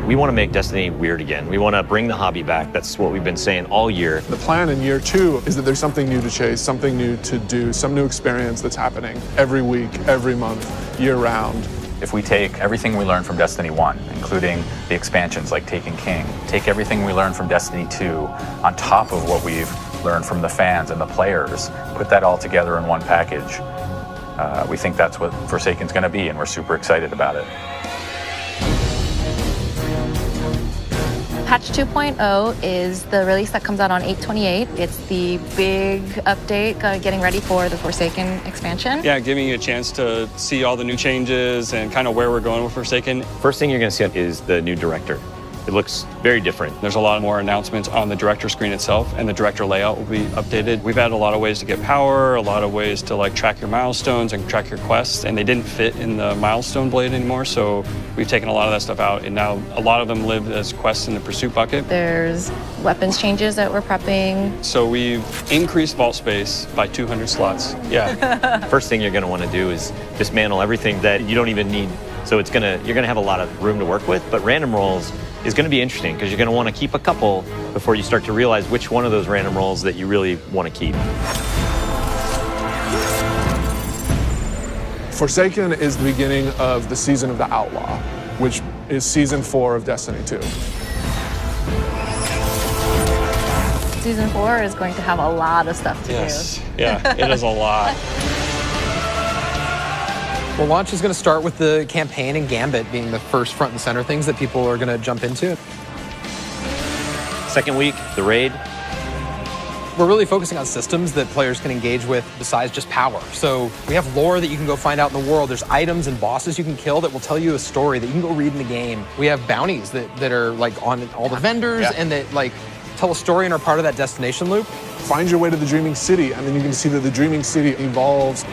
We want to make Destiny weird again. We want to bring the hobby back. That's what we've been saying all year. The plan in year 2 is that there's something new to chase, something new to do, some new experience that's happening every week, every month, year round. If we take everything we learned from Destiny 1, including the expansions like Taken King, take everything we learned from Destiny 2 on top of what we've learned from the fans and the players, put that all together in one package, we think that's what Forsaken's going to be, and we're super excited about it. Patch 2.0 is the release that comes out on 8/28. It's the big update getting ready for the Forsaken expansion. Yeah, giving you a chance to see all the new changes and kind of where we're going with Forsaken. First thing you're going to see is the new director. It looks very different. There's a lot more announcements on the director screen itself, and the director layout will be updated. We've added a lot of ways to get power, a lot of ways to like track your milestones and track your quests, and they didn't fit in the milestone blade anymore, so we've taken a lot of that stuff out, and now a lot of them live as quests in the pursuit bucket. There's weapons changes that we're prepping. So we've increased vault space by 200 slots. Yeah. First thing you're going to want to do is dismantle everything that you don't even need. So you're going to have a lot of room to work with, but random rolls is going to be interesting because you're going to want to keep a couple before you start to realize which one of those random rolls that you really want to keep. Forsaken is the beginning of the Season of the Outlaw, which is Season 4 of Destiny 2. Season 4 is going to have a lot of stuff to Yes. Yeah, it is a lot. Well, launch is going to start with the campaign and Gambit being the first front and center things that people are going to jump into. Second week, the raid. We're really focusing on systems that players can engage with besides just power. So we have lore that you can go find out in the world. There's items and bosses you can kill that will tell you a story that you can go read in the game. We have bounties that are like on all the vendors and that like tell a story and are part of that destination loop. Find your way to the Dreaming City, and then you can see that the Dreaming City evolves.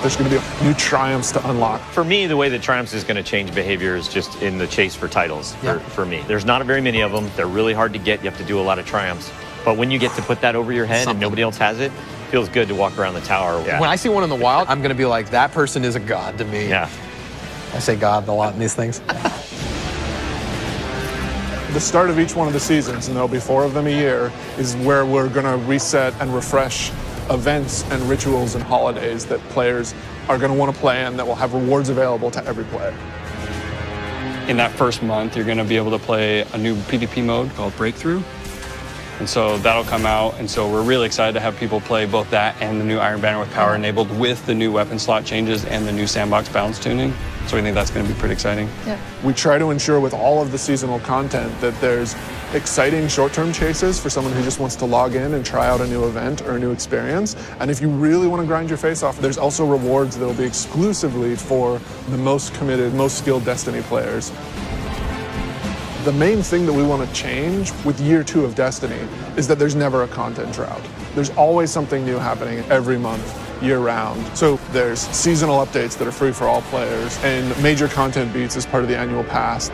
There's going to be new triumphs to unlock. For me, the way that triumphs is going to change behavior is just in the chase for titles for me. There's not very many of them. They're really hard to get. You have to do a lot of triumphs. But when you get to put that over your head and nobody else has it, it feels good to walk around the tower. Yeah. When I see one in the wild, I'm going to be like, that person is a god to me. Yeah. I say god a lot in these things. The start of each one of the seasons, and there'll be 4 of them a year, is where we're going to reset and refresh events and rituals and holidays that players are going to want to play in that will have rewards available to every player. In that first month, you're going to be able to play a new PvP mode called Breakthrough. And so that'll come out, and so we're really excited to have people play both that and the new Iron Banner with power enabled with the new weapon slot changes and the new sandbox balance tuning. So we think that's going to be pretty exciting. Yeah. We try to ensure with all of the seasonal content that there's exciting short-term chases for someone who just wants to log in and try out a new event or a new experience. And if you really want to grind your face off, there's also rewards that will be exclusively for the most committed, most skilled Destiny players. The main thing that we want to change with year 2 of Destiny is that there's never a content drought. There's always something new happening every month, year-round. So there's seasonal updates that are free for all players and major content beats as part of the annual pass.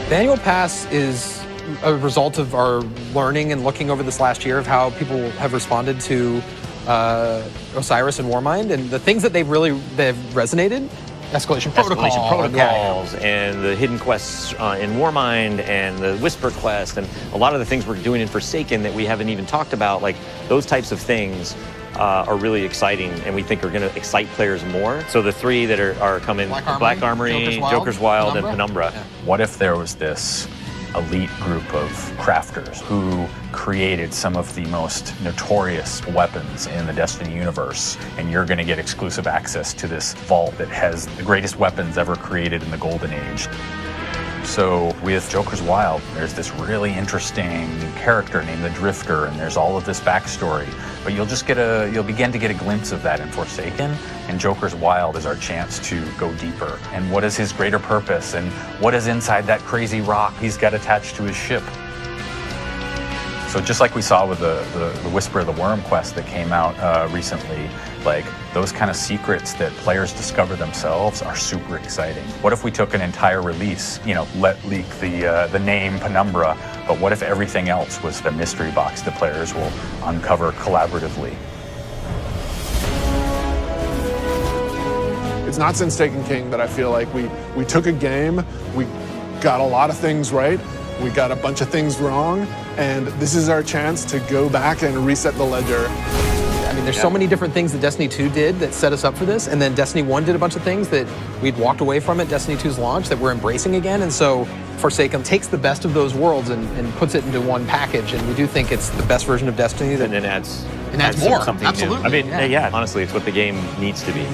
The annual pass is a result of our learning and looking over this last year of how people have responded to Osiris and Warmind, and the things that they've resonated. Escalation protocols and the hidden quests in Warmind and the Whisper quest and a lot of the things we're doing in Forsaken that we haven't even talked about, like those types of things are really exciting and we think are going to excite players more. So the 3 that are coming, Black Armory, Joker's Wild, and Penumbra. Yeah. What if there was this elite group of crafters who created some of the most notorious weapons in the Destiny universe, and you're going to get exclusive access to this vault that has the greatest weapons ever created in the Golden Age. So with Joker's Wild, there's this really interesting new character named the Drifter, and there's all of this backstory. But you'll begin to get a glimpse of that in Forsaken, and Joker's Wild is our chance to go deeper. And what is his greater purpose, and what is inside that crazy rock he's got attached to his ship? So just like we saw with the Whisper of the Worm quest that came out recently, like those kind of secrets that players discover themselves are super exciting. What if we took an entire release, let leak the name Penumbra, but what if everything else was the mystery box that players will uncover collaboratively? It's It's not since Taken King that I feel like we took a game, we got a lot of things right, we got a bunch of things wrong, and this is our chance to go back and reset the ledger. I mean, there's so many different things that Destiny 2 did that set us up for this, and then Destiny 1 did a bunch of things that we'd walked away from at Destiny 2's launch that we're embracing again, and so Forsaken takes the best of those worlds and puts it into one package, and we do think it's the best version of Destiny. And then adds more. something Absolutely. new. I mean, yeah, honestly, it's what the game needs to be.